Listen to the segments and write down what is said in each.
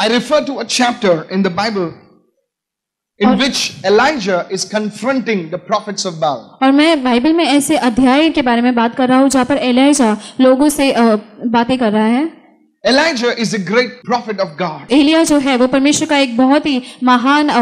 I refer to a chapter in the Bible in which Elijah is confronting the prophets of Baal. और मैं Bible में ऐसे अध्याय के बारे में बात कर रहा हूँ जहाँ पर एलिया लोगों से बातें कर रहा है। Elijah is a great prophet of God. Elia जो है वो परमेश्वर का एक बहुत ही महान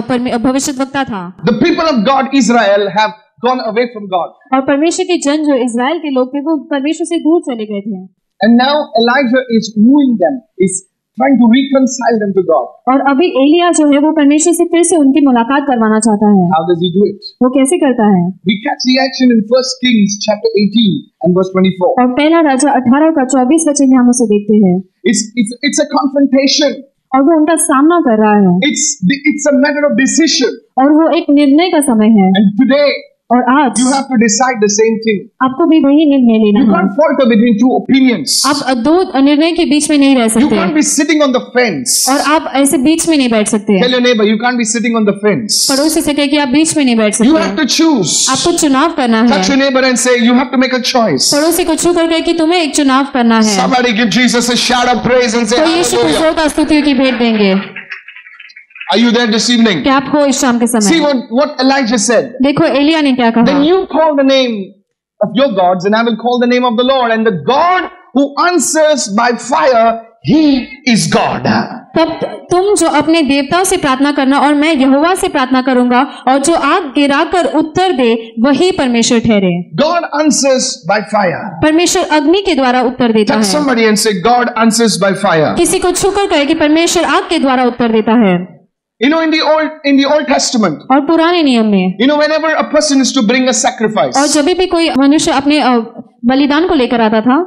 भविष्यद्वक्ता था। The people of God, Israel, have gone away from God. और परमेश्वर के जन जो इज़राइल के लोग थे वो परमेश्वर से दूर चले गए थे। And now Elijah is wooing them, is trying to reconcile them to God. और अभी एलिया जो है वो परमेश्वर से फिर से उनकी मुलाकात करवाना चाहता है। How does he do it? वो कैसे करता है? We catch the action in 1 Kings chapter 18 and verse 24. और पहला राजा 18 का 24 वचन हम उसे देखते हैं। It's a confrontation. और वो उनका सामना कर रहा है। It's a matter of decision. और वो एक निर्णय का समय है। And today और आज you have to decide the same thing. आपको भी वही निर्णय लेना है। You can't falter between two opinions. आप दो निर्णय के बीच में नहीं रह सकते। You can't be sitting on the fence. और आप ऐसे बीच में नहीं बैठ सकते। Tell your neighbor you can't be sitting on the fence. पड़ोसी से कहे कि आप बीच में नहीं बैठ सकते। You have to choose. आपको चुनाव करना है। Touch your neighbor and say you have to make a choice. पड़ोसी को छू कर कहे कि तुम्हें एक चुनाव करना है। Somebody give Jesus a shout of praise and say तो यीशु को hallelujah. जोरदार स्तुतियों की भेंट देंगे। Are you there this evening? क्या आप हो इस शाम के समय? See what Elijah said. देखो एलिया ने क्या कहा? Then you call the name of your gods and I will call the name of the Lord, and the God who answers by fire, he is God. तब तुम जो अपने देवताओं से प्रार्थना करना और मैं यहोवा से प्रार्थना करूंगा और जो आग गिराकर उत्तर दे वही परमेश्वर ठहरे। God answers by fire. परमेश्वर अग्नि के द्वारा उत्तर देता Touch है। somebody and say God answers by fire. किसी को छूकर कहे कि परमेश्वर आग के द्वारा उत्तर देता है। You know, in the Old Testament, और पुराने नियम में, you know, whenever a person is to bring a sacrifice, और जब भी कोई मनुष्य अपने बलिदान को लेकर आता था,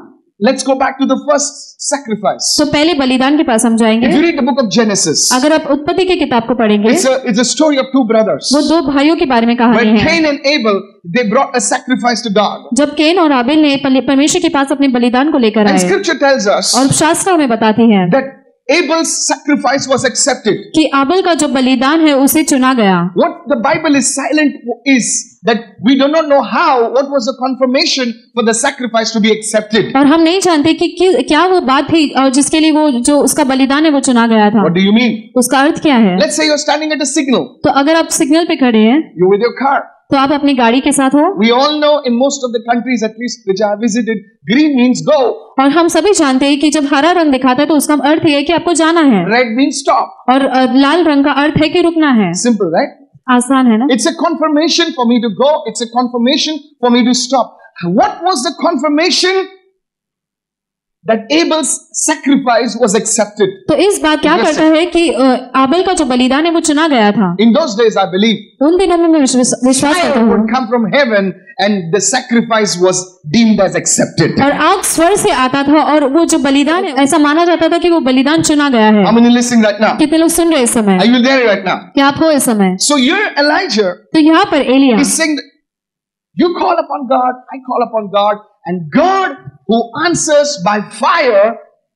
let's go back to the first sacrifice. तो पहले बलिदान के पास हम जाएंगे। If you read the book of Genesis, अगर आप उत्पत्ति की किताब को पढ़ेंगे, it's a story of two brothers. वो दो भाइयों के बारे में कहानी When है। Cain and Abel, they brought a sacrifice to God. जब केन और आबेल ने परमेश्वर के पास अपने बलिदान को लेकर And आए, Scripture tells us और शास्त्र हमें बताती है that Abel's sacrifice was accepted. कि आबेल का जो बलिदान है उसे चुना गया। What the Bible is silent is that we do not know what was the confirmation for the sacrifice to be accepted. और हम नहीं जानते कि क्या वो बात थी और जिसके लिए वो जो उसका बलिदान है वो चुना गया था। What do you mean? उसका अर्थ क्या है? Let's say you're standing at a signal. तो अगर आप सिग्नल पे खड़े हैं, You're with your car. तो आप अपनी गाड़ी के साथ हो। We all know in most of the countries, at least which I have visited, green means go. और हम सभी जानते हैं कि जब हरा रंग दिखाता है तो उसका अर्थ ये है कि आपको जाना है। Red means stop. और लाल रंग का अर्थ है कि रुकना है। Simple, right? आसान है ना? It's a confirmation for me to go. It's a confirmation for me to stop. What was the confirmation? That Abel's sacrifice was accepted. तो इस बात क्या करता है कि आबेल का जो बलिदान है वो चुना गया था। In those days, I believe, उन दिनों में मैं विश्वास करता fire हूँ would come from heaven, and the sacrifice was deemed as accepted. और आग स्वर्ग से आता था और वो जो बलिदान है ऐसा माना जाता था कि वो बलिदान चुना गया है। How many listening right now? कितने लोग सुन रहे हैं इस समय? Are you there right now? क्या आप हो इस समय? So here Elijah तो यहाँ पर Elia is saying, that you call upon God, I call upon God, and God who answers by fire,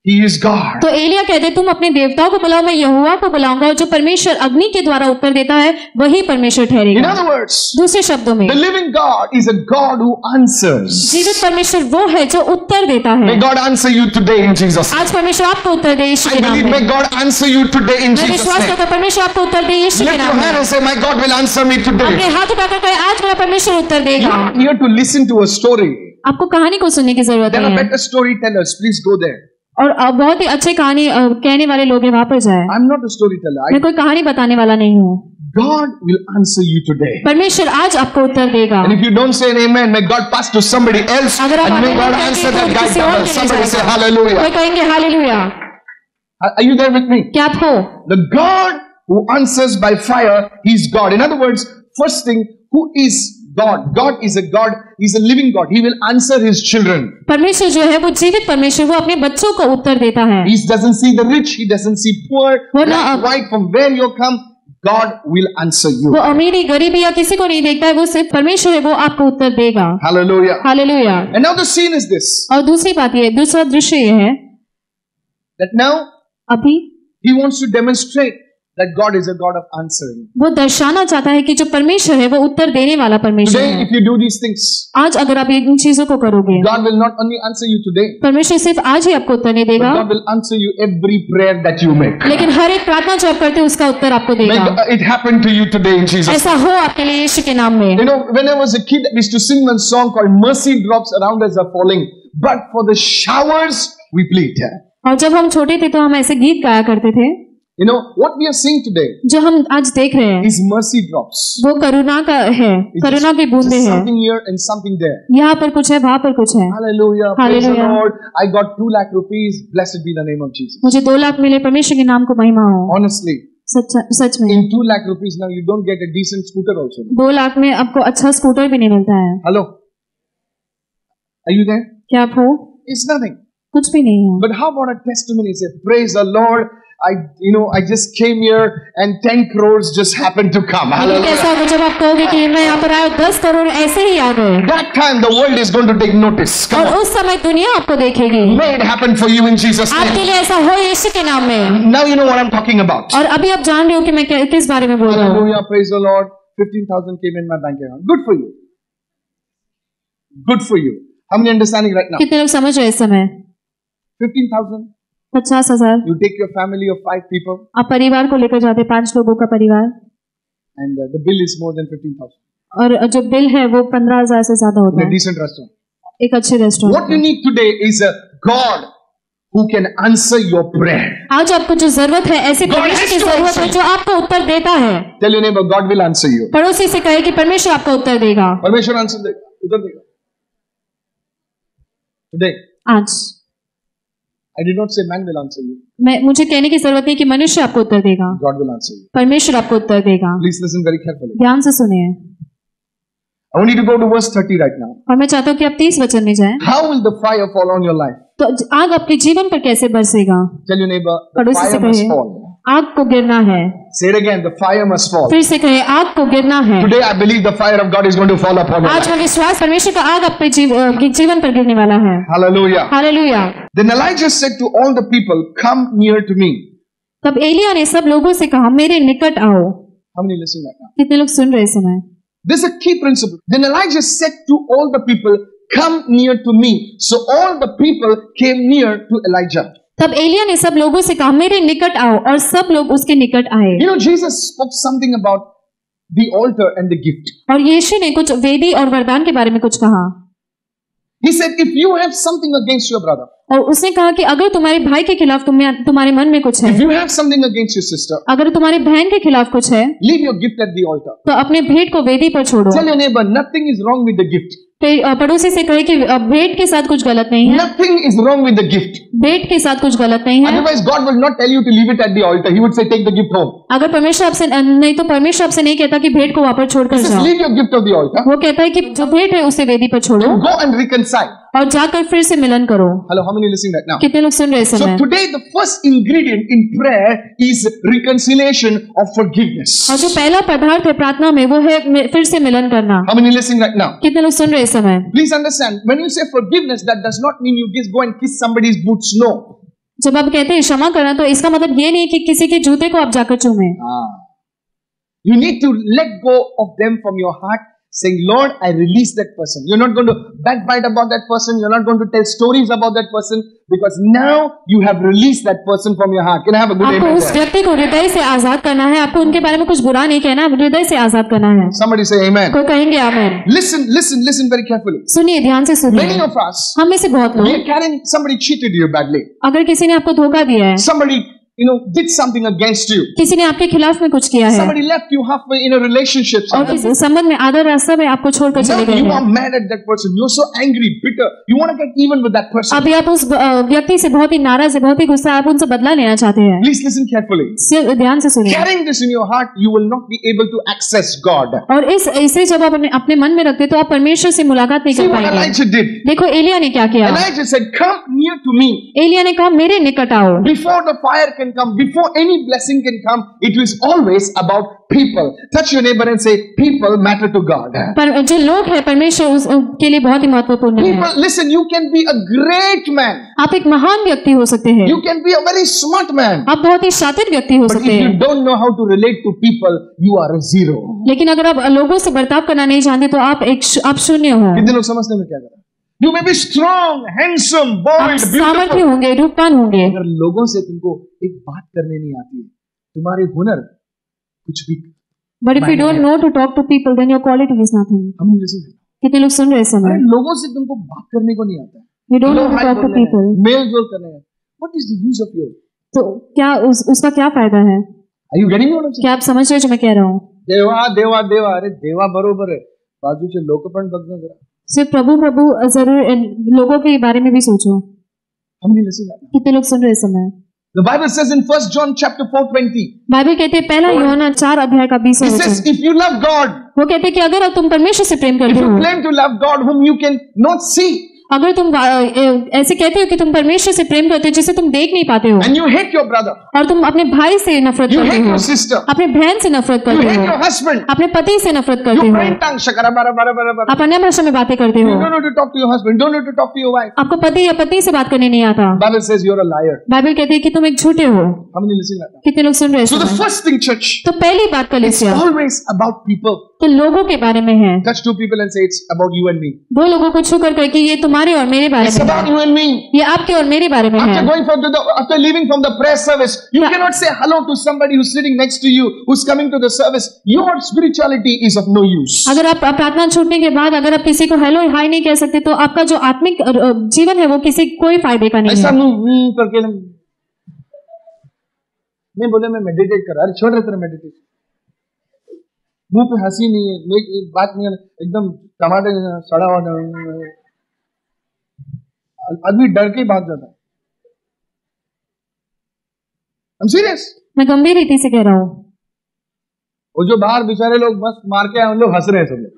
He is God. तो एलिया कहते तुम अपने देवताओं को बुलाओ, मैं यहोवा को बुलाऊंगा और जो परमेश्वर अग्नि के द्वारा उत्तर देता है वही परमेश्वर In ठहरेगा। other words, दूसरे शब्दों में the living God is a God who answers. जीवित परमेश्वर वो है जो उत्तर देता है। May God answer you today in Jesus' name. आज परमेश्वर आपको उत्तर दे यीशु I के नाम believe may में। God answer you today in मैं Jesus' विश्वास name. करता हूं परमेश्वर आपको उत्तर दे यीशु के Lift your नाम hand में। and say, my God will answer me अपने today. हाथ उठाकर कहे आज मेरा परमेश्वर उत्तर You're देगा। not here to listen to a story. आपको कहानी को सुनने की जरूरत There are नहीं है। better storytellers. Please go there. और बहुत ही अच्छे कहानी कहने वाले लोग हैं, वहां पर जाए। I'm not a storyteller. मैं कोई कहानी बताने वाला नहीं हूँ। God will answer you today. परमेश्वर आज आपको उत्तर देगा। And if you don't say an amen, may God pass to somebody else, अगर आप and may आमीन God नहीं answer कहेंगे that तो guy किसी और double. के लिए Somebody say जाएगा। hallelujah. कोई कहेंगे hallelujah. Are you there with me? क्या आप हो? The God who answers by fire, He's God. In other words, first thing, who is God? God is a God. He's a living God. He will answer His children. परमेश्वर जो है वो जीवित परमेश्वर, वो अपने बच्चों को उत्तर देता है। He doesn't see the rich. He doesn't see poor. वो ना Black, white, from where you come, God will answer you. वो अमीरी गरीबी या किसी को नहीं देखता है, वो सिर्फ परमेश्वर है, वो आपको उत्तर देगा। Hallelujah. Hallelujah. And now the scene is this. और दूसरी बात ये, दूसरा दृश्य ये है That now अभी He wants to demonstrate that God is a God of answering. वो दर्शाना चाहता है कि जो परमेश्वर है वो उत्तर देने वाला परमेश्वर Today, है। if you do these things, आज अगर आप इन चीजों को करोगे, God will not only answer you today, परमेश्वर सिर्फ आज ही आपको उत्तर नहीं but देगा, God will answer you every prayer that you make. लेकिन हर एक प्रार्थना जो आप करते हो उसका उत्तर आपको देगा। May it happen to you today in Jesus' ऐसा हो आपके लिए यीशु के नाम में। You know, when I was a kid, we used to sing one song called Mercy Drops Around Us Are Falling, but for the showers we plead. और जब हम छोटे थे तो हम ऐसे गीत गाया करते थे। You know, what we are seeing today जो हम आज देख रहे हैं is mercy drops. वो करुणा का है, It's करुणा की just बूंदे हैं। something here and something there. यहाँ पर कुछ है, वहाँ पर कुछ है। Hallelujah. Praise the Hallelujah. Lord. I got 2 lakh rupees. Blessed be the name of Jesus. मुझे 2 लाख मिले, परमेश्वर के नाम को महिमा हो। Honestly, सच में in 2 lakh rupees now you don't get a decent scooter also. 2 lakh में आपको अच्छा स्कूटर भी नहीं मिलता है। Hello? Are you there? क्या आप हो? It's nothing. कुछ भी नहीं है। But how about a testimony? Say, praise the Lord. I just came here and 10 crores just happened to come. लेकिन Hallelujah. कैसा होगा जब आप कहोगे कि मैं यहाँ पर आया, 10 करोड़ ऐसे ही आ गए, That time the world is going to take notice. Come और on. उस समय दुनिया आपको देखेगी। May it happen for you in Jesus' आपके name. लिए ऐसा हो यीशु के नाम में। Now you know what I'm talking about. और अभी आप जान रहे हो कि मैं किस बारे में बोल रहा हूँ। Hallelujah. Praise the Lord. 15,000 came in my bank account. Good for you. Good for you. How many understanding right now? कितने लोग समझ रहे हैं इस समय? 15,000. 50,000। You take your family of 5 people आप परिवार को लेकर जाते, 5 लोगों का परिवार, and the bill is more than 15,000 और जो बिल है वो 15,000 से ज्यादा in होता a है decent restaurant. एक अच्छे रेस्टोरेंट What you में। need today is a God who can answer your prayer. आज आपको जो जरूरत है, ऐसे God परमेश्वर has की to जरूरत answer है जो आपको उत्तर देता है। Tell your neighbor, God will answer you. पड़ोसी से कहे कि परमेश्वर आपको उत्तर देगा। परमेश्वर आंसर देगा, उधर देगा. Today, आज I did not say man will answer you. मुझे कहने की जरूरत नहीं कि मनुष्य आपको उत्तर देगा, God will answer you. परमेश्वर आपको उत्तर देगा। Please listen very carefully. ध्यान से सुनिए। I want you to go to verse 30 right now. और मैं चाहता हूँ कि आप 30 वचन में जाएं। How will the fire fall on your life? तो आग आपके जीवन पर कैसे बरसेगा? Tell your neighbor, the पड़ोसी से fire must कहिए, fall. आग को गिरना है। Say it again, the fire must fall. फिर से कहे, आग को गिरना है। Today I believe the fire of God is going to fall upon your आज life. मैं विश्वास परमेश्वर का आग आपके जीवन पर गिरने वाला है। Hallelujah. Hallelujah. Then Elijah said to all the people, come near to me. तब एलिया ने सब लोगों से कहा, मेरे निकट आओ। How many listening right now? कितने लोग सुन रहे इस समय? This is a key principle. Then Elijah said to all the people, come near to me. So all the people came near to Elijah. तब एलिया ने सब लोगों से कहा, मेरे निकट आओ, और सब लोग उसके निकट आए। You know, Jesus spoke something about the altar and the gift. और यीशु ने कुछ वेदी और वरदान के बारे में कुछ कहा। He said, if you have something against your brother, और उसने कहा कि अगर तुम्हारे भाई के खिलाफ तुम्हारे मन में कुछ है, if you have something against your sister, अगर तुम्हारी बहन के खिलाफ कुछ है, leave your gift at the altar. तो अपने भेंट को वेदी पर छोड़ो। Tell your neighbor, nothing is wrong with the gift. पड़ोसी से कहे कि भेंट के साथ कुछ गलत नहीं है, Nothing is wrong with the gift. भेंट के साथ कुछ गलत नहीं है। Otherwise, God will not tell you to leave it at the altar. He would say, take the gift home. अगर परमेश्वर आपसे नहीं, तो परमेश्वर आपसे नहीं कहता कि भेंट को वहां पर छोड़कर He says, जाओ। leave your gift at the altar. वो कहता है कि जो भेंट है उसे वेदी पर छोड़ो Go and reconcile. और जाकर फिर से मिलन करो। Hello, how many listening right now? कितने लोग सुन रहे हैं इस So समय? today the first ingredient in prayer is reconciliation of forgiveness. और जो पहला पदार्थ है प्रार्थना में वो है फिर से मिलन करना। How many listening right now? कितने लोग सुन रहे हैं इस समय? Please understand, when you say forgiveness, that does not mean you just go and kiss somebody's boots. No. जब आप कहते हैं क्षमा करना, तो इसका मतलब ये नहीं कि किसी के जूते को आप जाकर चूमें। You need to let go of them from your heart, saying, Lord, I release that person. You're not going to backbite about that person. You're not going to tell stories about that person, because now you have released that person from your heart. Can I have a good आपको amen उस there? व्यक्ति को हृदय से आजाद करना है। आपको उनके बारे में कुछ बुरा नहीं कहना, हृदय से आजाद करना है। Somebody say amen. कोई कहेंगे आमीन। Listen very carefully. सुनिए, ध्यान से Many सुनिए। of us, हम में से बहुत we लोग, are carrying, somebody cheated you badly. अगर किसी ने आपको धोखा दिया है, Somebody, did something against you. किसी ने आपके खिलाफ में कुछ किया है, Somebody left you halfway in a relationship. और किसी संबंध में आधा रास्ता में आपको छोड़कर चले Now गए you are हैं। mad at that person. You're so angry, bitter. You want to get even with that person. अभी आप उस व्यक्ति से बहुत ही नाराज है, बहुत ही गुस्सा, आप उनसे बदला लेना चाहते हैं। Please listen carefully. ध्यान से सुनिए। Carrying this in your heart, you will not be able to access God. और इसे जब आप अपने मन में रखते तो आप परमेश्वर से मुलाकात नहीं See कर what पाएंगे। Elijah did. देखो एलिया ने क्या किया। Elijah said, come near to me. Elia ने कहा, मेरे निकट आओ। Before the fire can can come, before any blessing can come, it is always about people. Touch your neighbor and say, people matter to God. पर जो लोग हैं परमेश्वर के लिए बहुत ही महत्वपूर्ण है। People, listen, you can be a great man. आप एक महान व्यक्ति हो सकते हैं, You can be a very smart man. आप बहुत ही शातिर व्यक्ति हो But सकते if you हैं, don't know how to relate to people, you are a zero. लेकिन अगर आप लोगों से बर्ताव करना नहीं जानते तो आप शून्य हो। कितने लोग समझते हैं मैं क्या कर रहा हूं? You may be strong, handsome, आप bold, सामर्थ्य beautiful. होंगे, रूपवान होंगे, अगर लोगों से तुमको एक बात करने नहीं आती है, तुम्हारे हुनर कुछ भी but if you don't know to talk to people, then your quality is nothing. हम नहीं listen करते। कितने लोग सुन रहे हैं इस अरे समय? लोगों से तुमको बात करने को नहीं आता है, You don't know to talk to people. मेल जोल करने हैं। What is the use of your? तो क्या उसका क्या फायदा है? Are you getting me what I'm saying? क्या आप समझ रहे हो जो मैं कह रहा हूँ? देवा देवा देवा, अरे देवा बरोबर है, बाजू से लोकपण बगना जरा, सिर्फ प्रभु प्रभु जरूर लोगों के बारे में भी सोचो। हम नहीं listen करते। कितने लोग सुन रहे हैं इस समय? The Bible says in 1 John chapter 4:20, Bible कहते हैं पहला यूहन्ना 4 अध्याय का 20 it says, वचन, if you love God, वो कहते हैं कि अगर तुम परमेश्वर से प्रेम if करते you हो, claim to love God whom you can not see, अगर तुम ऐसे कहते हो कि तुम परमेश्वर से प्रेम करते हो जिसे तुम देख नहीं पाते हो, and you hate your brother, और तुम अपने भाई से नफरत you करते hate हो, your sister, अपने बहन से नफरत you करते hate हो, your husband, अपने पति से नफरत you करते हो, pray in tongues, shakara bara bara bara bara. आप अन्य भाषा में बातें करते You हो, don't know to talk to your husband, don't know to talk to your wife. आपको पति या पत्नी से बात करने नहीं आता। Bible says you're a liar. Bible कहती है कि तुम एक झूठे हो। हम नहीं listen करते। कितने लोग सुन रहे हैं So इस the समय? first thing, church, तो पहली बात it's कलीसिया always about people. तो लोगों के बारे में है। Touch two people and say it's about you and me. दो लोगों को छू कर कहे कि ये तुम्हारे और मेरे बारे It's में about है, you and me. ये आपके और मेरे बारे में After है। going from after leaving from the prayer service, you Yeah. cannot say hello to somebody who's sitting next to you, who's coming to the service. Your spirituality is of no use. अगर आप प्रार्थना छूटने के बाद अगर आप किसी को हेलो हाय नहीं कह सकते तो आपका जो आत्मिक जीवन है वो किसी कोई फायदे का नहीं ऐसा है। मुंह करके नहीं बोले मैं मेडिटेट कर रहा, अरे छोड़ रहे तेरा मेडिटेट, मुंह पे हंसी नहीं है, एक बात नहीं है, एकदम टमाटर सड़ा हुआ, आदमी डर के ही भाग जाता है। I'm serious. मैं गंभीर रीति से कह रहा हूँ। वो जो बाहर बेचारे लोग बस मार के आए उन लोग हंस रहे हैं सब लोग,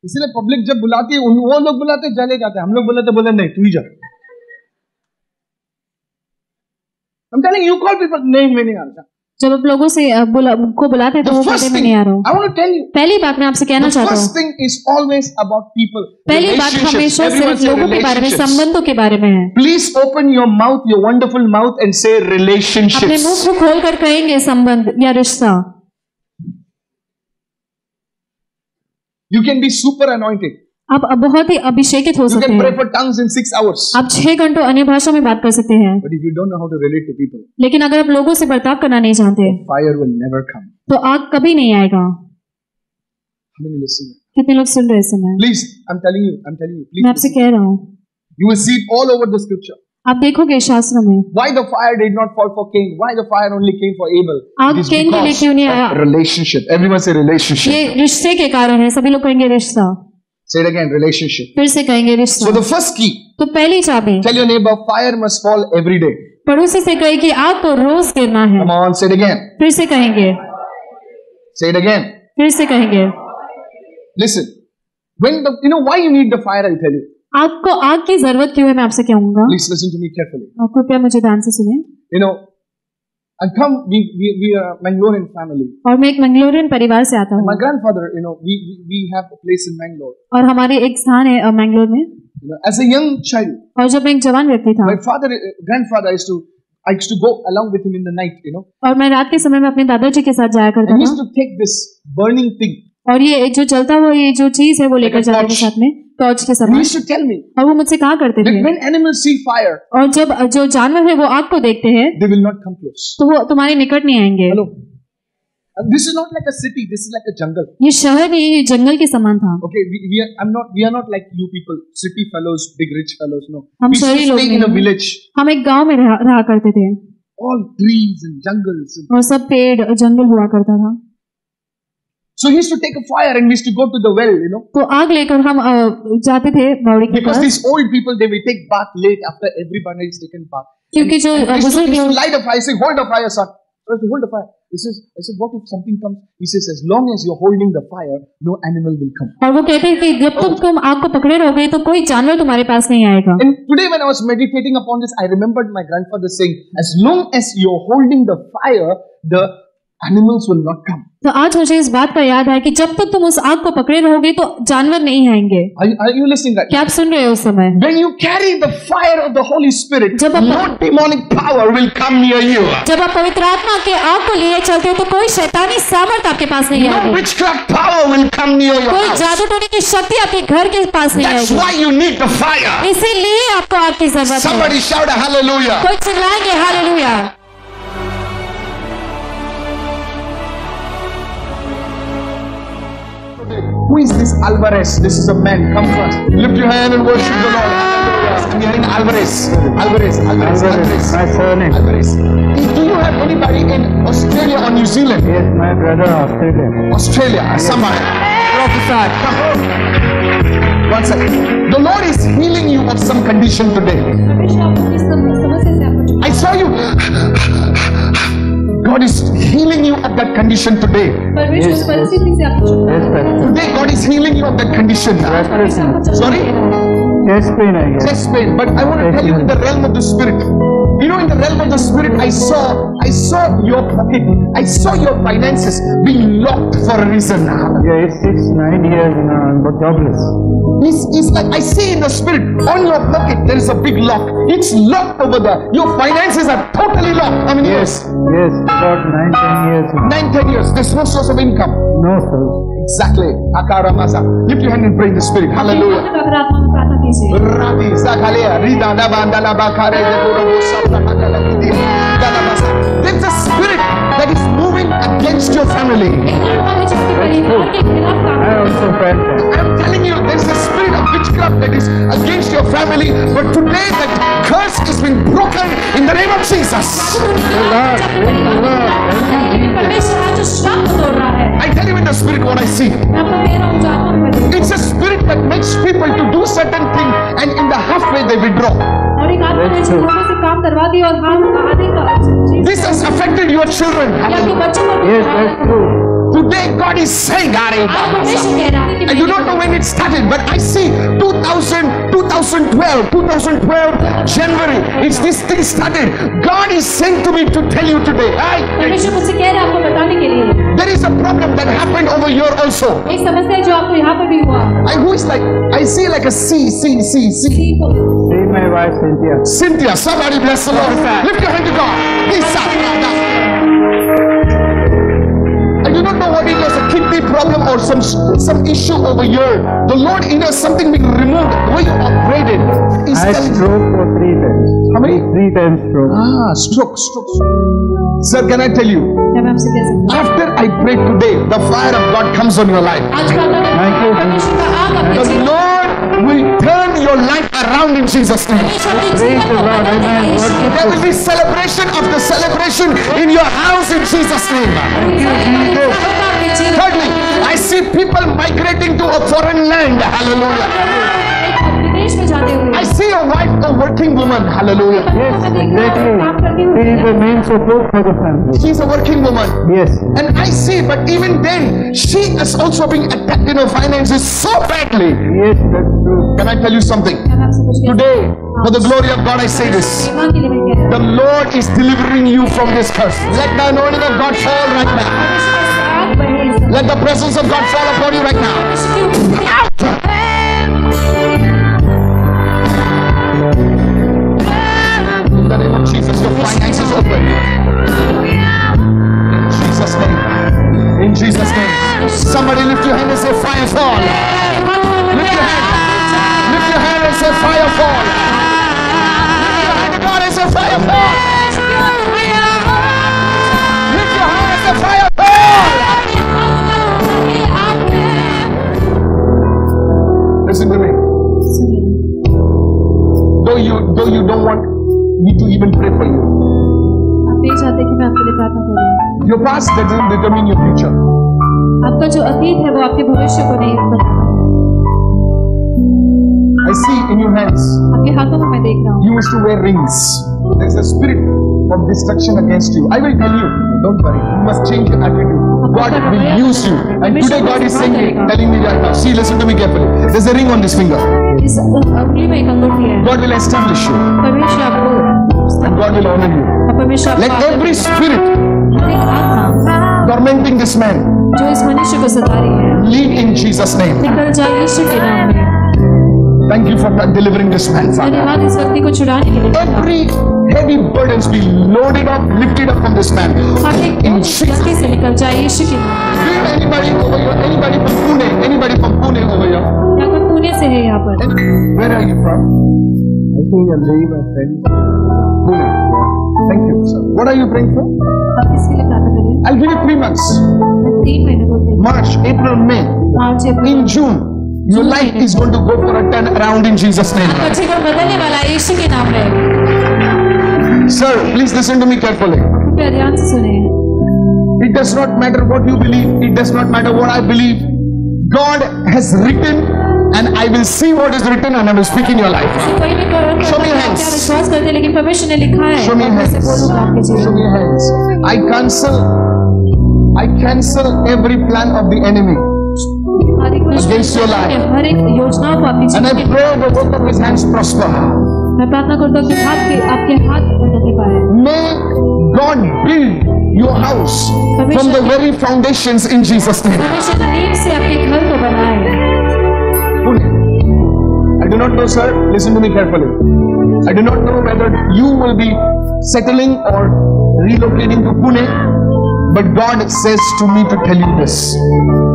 इसलिए पब्लिक जब बुलाती है वो लोग बुलाते चले जाते हैं, हम लोग बुलाते बोले नहीं तू ही जा। I'm telling you, call people, नहीं मैं नहीं आ रहा। जब आप लोगों से बुलाते हैं तो वो The कहते first हैं मैं thing नहीं आ रहा हूँ। I want to tell you, पहली बात मैं आपसे कहना the चाहता first हूँ, thing is always about people. पहली बात Relationships. हमेशा Everyone सिर्फ say लोगों के बारे में, relationships. संबंधों के बारे में है। Please open your mouth, your wonderful mouth, and say अपने relationships. मुंह को खोल कर कहेंगे संबंध या रिश्ता। You can be super anointed. आप बहुत ही अभिषेकित हो You सकते can pray हैं, for tongues in 6 hours. आप 6 घंटों अन्य भाषा में बात कर सकते हैं, But if you don't know how to relate to people, लेकिन अगर आप लोगों से बर्ताव करना नहीं जानते fire will never come. तो आग कभी नहीं आएगा। How many listen? कितने लोग सुन रहे हैं इस समय? Please, I'm telling you, please. मैं आपसे listen. कह रहा हूँ, You will see it all over the scripture. आप देखोगे शास्त्र में Why the fire did not fall for Cain? Why the fire only came for Abel? आग It is कैन के लिए because क्यों नहीं आया? of relationship. Everyone say relationship. ये रिश्ते के कारण है। सभी लोग कहेंगे रिश्ता, Say it again, relationship. फिर से कहेंगे So रिश्ता। the first key, तो पहली चाबी tell your neighbor, fire must fall every day. पड़ोसी से कहे कि आग को रोज गिरना है। Come on, say it again. फिर से कहेंगे, Say it again. फिर से कहेंगे। Listen. Why you need the fire, I'll tell you. आपको आग की जरूरत क्यों है मैं आपसे कहूंगा। Please listen to me carefully. कृपया मुझे ध्यान से सुने। We are a Mangalorean family. और मैं एक मंगलोरियन परिवार से आता My हूँ grandfather, we have a place in Mangalore. और हमारे एक स्थान है मैंगलोर में। As a young child, और जब मैं एक जवान व्यक्ति था my grandfather I used to go along with him in the night, और मैं रात के समय में अपने दादाजी के साथ जाया करता and he used था, to take this burning thing. और ये जो जलता हुआ ये जो चीज है वो लेकर Like a जाते थे torch. साथ में, टॉर्च के And he समान। used to tell me और वो मुझसे कहा करते that थे, when animals see fire, और जब जो जानवर है वो आग को देखते हैं they will not come close. तो वो तुम्हारे निकट नहीं आएंगे। Hello. And this is not like a city. This is like a jungle. ये शहर नहीं, ये जंगल के समान था। Okay, we are not like you people, city fellows, big rich fellows. No, हम we used शहरी to लोग stay in a नहीं। village, हम एक गांव में रहा करते थे all trees and jungles. और सब पेड़ और जंगल हुआ करता था। So he used to take a fire and we used to go to the well, तो आग लेकर हम जाते थे बावड़ी के because pass, these old people they will take bath late after everybody has taken bath. क्योंकि जो And we used बुजुर्ग to लोग light a fire, say, hold the fire, son. for us to hold the fire. I said, what if something comes? He says, as long as you're holding the fire, no animal will come. और वो कहते हैं कि जब तक तुम आग को पकड़े रहोगे तो कोई जानवर तुम्हारे पास नहीं आएगा. And today when I was meditating upon this, I remembered my grandfather saying, as long as you're holding the fire, the animals will not come. तो आज मुझे इस बात का याद है कि जब तक तुम उस आग को पकड़े रहोगे तो जानवर नहीं आएंगे. Are you listening right? क्या आप सुन रहे हो उस समय? When you carry the fire of the Holy Spirit, जब आप- no demonic power will come near you. जब आप पवित्र आत्मा के आग को लिए चलते हो तो कोई शैतानी सामर्थ आपके पास नहीं No आएगी. witchcraft power will come near your कोई house. जादू टोने की शक्ति आपके घर के पास नहीं That's आएगी. why you need the fire. इसीलिए आपको आग की जरूरत है. Somebody shout a hallelujah. कोई चिल्लाएंगे hallelujah. Who is this Alvarez? This is a man. Come first. Lift your hand and worship the Lord. Hallelujah. I'm hearing Alvarez. Alvarez. My surname. Alvarez. Do you have anybody in Australia or New Zealand? Yes, my brother Australian. Australia. Somebody. Prophesy. Come. One second. The Lord is healing you of some condition today. I saw you. God is healing you of that condition today. Yes, Pastor. Today God is healing you of that condition. Respiration. Sorry? Chest pain, I guess. Chest pain. But I want to tell you in the realm of the spirit. You know, in the realm of the spirit, I saw your pocket. I saw your finances being locked for a reason. Yeah, it's 6-9 years now, but jobless. It's like I see in the spirit on your pocket there is a big lock. It's locked over there. Your finances are totally locked. How many years? Yes, about 9-10 years now. 9-10 years. There's no source of income. No, sir. Exactly. Akaramasa. Lift your hand and pray in the spirit. Hallelujah. Radi Zakalea Rida Nabandala Bakare There's a spirit that is moving against your family. I also felt that. I'm telling you, there's a spirit of witchcraft that is against your family. But today that curse has been broken in the name of Jesus. I tell you in the spirit what I see. It's a spirit that makes people to do certain things and in the halfway they withdraw. This has affected your children. Yes, that's true. Today God is saying, I do not know when it started, but I see 2012, January, it's this thing started. God is saying to me to tell you today, there is a problem that happened over here also. Who is like, I see like a C. See my wife, Cynthia. Cynthia, somebody bless the Lord. Lift your hand to God. I do not know what it was, a kidney problem or some issue over here. The Lord, something being removed. The way you upgraded. I had stroke for 3 times. How many? 3 times stroke. Stroke. Sir, can I tell you? After I pray today, the fire of God comes on your life. Thank you. The Lord will turn your life around in Jesus' name. Praise the Lord. Amen. There will be celebration of the celebration in your house in Jesus' name. Thirdly, I see people migrating to a foreign land. Hallelujah. I see a wife, a working woman. Hallelujah. Yes, exactly. She is the main support for the family. She's a working woman. Yes. And I see, but even then, she is also being attacked in her finances so badly. Yes, that's true. Can I tell you something? Today, for the glory of God, I say this. The Lord is delivering you from this curse. Let the anointing of God fall right now. Let the presence of God fall upon you right now. Out! In the name of Jesus, your finances open. In Jesus' name. In Jesus' name. Somebody lift your hand and say fire fall. Lift your hand. Lift your hand and say fire fall. Lift your hand to God and say fire fall. Lift your hand and say fire fall. Listen to me. Though you don't want me to even pray for you. Your past doesn't determine your future. आपका जो अतीत है वो आपके भविष्य को नहीं बताता. I see in your hands. आपके हाथों में मैं देख रहा हूँ. You used to wear rings. There's a spirit of destruction against you. I will tell you. don't worry. You must change your attitude. God will use you. And today God is saying, telling me right now. See, listen to me carefully. There's a ring on this finger. इस उंगली में एक अंगूठी है। God will establish you. परमेश्वर आपको And God will honor you. और परमेश्वर Let आपको every spirit हर एक आत्मा tormenting this man जो इस मनुष्य को सता रही है leave in Jesus' name. निकल जाए यीशु के नाम में। Thank you for delivering this man, Father. धन्यवाद इस व्यक्ति को छुड़ाने के लिए। Every heavy burdens be loaded up, lifted up from this man. हर एक In बोझ Jesus' गलती से निकल जाए यीशु के नाम में। Anybody over here? Anybody from Pune? Anybody from Pune over here? क्या कोई पुणे से है यहाँ पर? Where are you from? I think I'm leaving my friends. Pune. Thank you, sir. What are you praying for? आप इसके लिए प्रार्थना करें। I'll give you 3 months. 3 महीने बोलते हैं। March, April, May. March April. In June, your life is going to go for a turn around in Jesus' name. आपका जीवन बदलने वाला है यीशु के नाम में। Sir, please listen to me carefully. कृपया ध्यान से सुने। It does not matter what you believe. It does not matter what I believe. God has written, and I will see what is written, and I will speak in your life. कोई भी करो Show me your hands. क्या विश्वास करते हैं लेकिन परमेश्वर ने लिखा है। Show me your मैं hands. से बोलूंगा आपके Show जीवन me your hands. I cancel every plan of the enemy, हर एक Against your life. हर एक योजनाओं को आपके and I जीवन में pray the work of His hands prosper. मैं प्रार्थना करता हूँ कि आपके हाथ उन्नति पाए। May God build your house from the very foundations in Jesus' name. परमेश्वर नींव से आपके घर को बनाए। Pune. I do not know, sir. Listen to me carefully. I do not know whether you will be settling or relocating to Pune, but God says to me to tell you this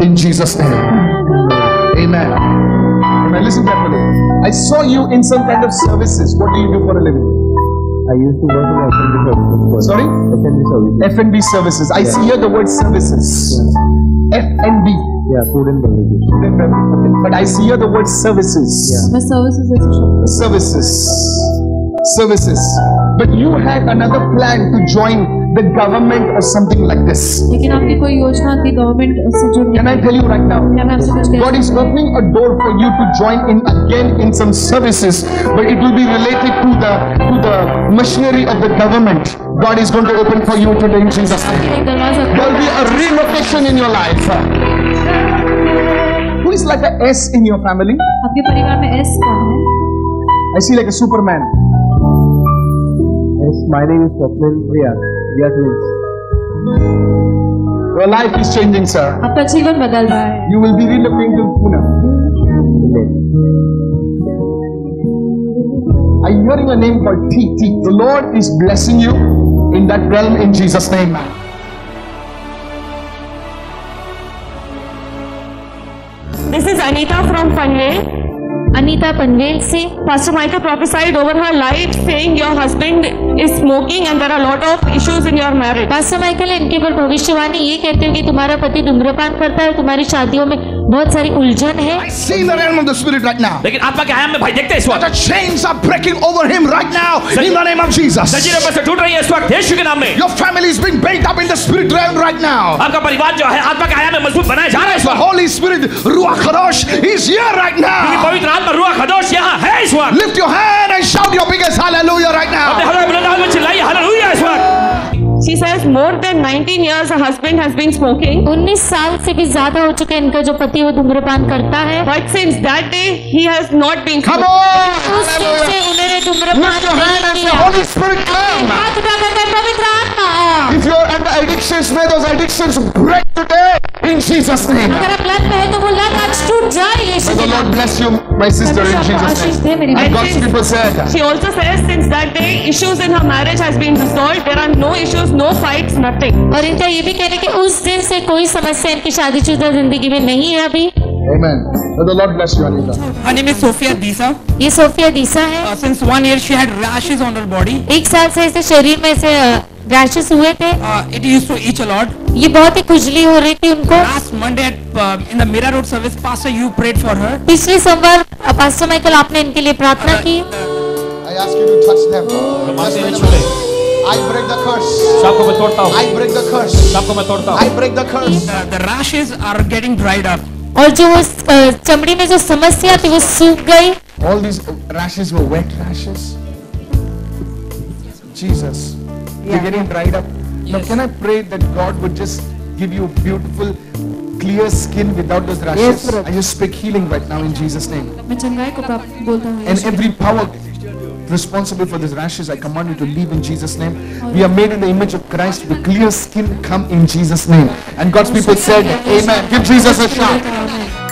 in Jesus' name. Amen. Amen. Listen carefully. I saw you in some kind of services. What do you do for a living? I used to work in F&B services. Sorry? F&B services. F&B services. I see here the word services. F&B. Yeah, food and beverages. But I see here the word services. मैं services ऐसे शब्द Services. Services. But you had another plan to join the government or something like this. लेकिन आपकी कोई योजना थी government से जुड़ने Can I tell you right now? क्या मैं आपसे कुछ कह God is opening a door for you to join in again in some services, but it will be related to the machinery of the government. God is going to open for you today in Jesus' name. एक दरवाजा There will be a relocation in your life. Who is like a S in your family? आपके परिवार में S कौन है? I see like a Superman. Yes, my name is Swapnil Priya. We are twins. Your life is changing, sir. आपका जीवन बदल रहा है। You will be relocating to Pune. Amen. I'm hearing a name called T. The Lord is blessing you in that realm in Jesus' name. This is Anita from Panvel. Anita Panvel से Pastor Michael prophesied over her life saying your husband is smoking and there are a lot of issues in your marriage. Pastor Michael ने इनके ऊपर भविष्यवाणी ये कहते हैं कि तुम्हारा पति धूम्रपान करता है, तुम्हारी शादियों में बहुत सारी उलझन है। I see in the realm of the spirit right now. लेकिन आत्मा के आयाम में भाई देखते हैं इस The वक्त chains are breaking over him right now in the name of Jesus. जंजीरें पर से टूट रही है इस वक्त यीशु के नाम में। Your family is being built up in the spirit realm right now. आपका परिवार जो है आत्मा के आयाम में मजबूत बनाया जा रहा है इस The वक्त। Holy Spirit, Ruach Kadosh, is here right क्योंकि now. पवित्र आत्मा रूह खदोश यहाँ है इस वक्त। Lift your hand and shout your biggest hallelujah right अपने now. हृदय बुलंद आवाज में चिल्लाइए हालेलुया इस वक्त। She says more than 19 years her husband has been smoking. 19 साल से भी ज्यादा हो चुके हैं इनका जो पति वो धूम्रपान करता है। But since that day he has not been Come smoking. on. उस दिन से उन्होंने धूम्रपान Lift your hand and नहीं say, किया। Holy Spirit, come. हाथ उठा कर कहे, पवित्र आत्मा आ। If you're under addictions, may those addictions break today in Jesus' name. अगर आप लत में है तो वो लत आज टूट जाए यीशु May के the नाम Lord में। bless you, my sister, in Jesus' name. And God's people said, She also says since that day issues in her marriage has been resolved. There are no issues, no fights, nothing. और इनका ये भी कहना है कि उस दिन से कोई समस्या इनकी शादीशुदा जिंदगी में नहीं है अभी। Amen. May the Lord bless you, Anita. Her name is Sophia Disa. ये सोफिया डीसा है। Since 1 year she had rashes on her body. एक साल से इसे शरीर में से रैशेस हुए थे। It used to itch a lot. ये बहुत ही खुजली हो रही थी उनको। Last Monday in the Mira Road service, Pastor, you prayed for her. पिछले सोमवार पास्टर माइकल आपने इनके लिए प्रार्थना की। I ask you to touch them. Just wait a minute. I break the curse. सबको मैं तोड़ता हूँ। I break the curse. सबको मैं तोड़ता हूँ। I break the curse. The rashes are getting dried up. और जो वो चमड़ी में जो समस्या थी वो सूख गई। All these rashes were wet rashes. Jesus. They're getting dried up. Now can I pray that God would just give you beautiful clear skin without those rashes? Yes, brother. I just speak healing right now in Jesus' name. मैं चंगाई को प्राप्त बोलता हूँ And every power responsible for these rashes, I command you to leave in Jesus' name. We are made in the image of Christ. The clear skin come in Jesus' name. And God's people said, Amen. Give Jesus a shout. Amen.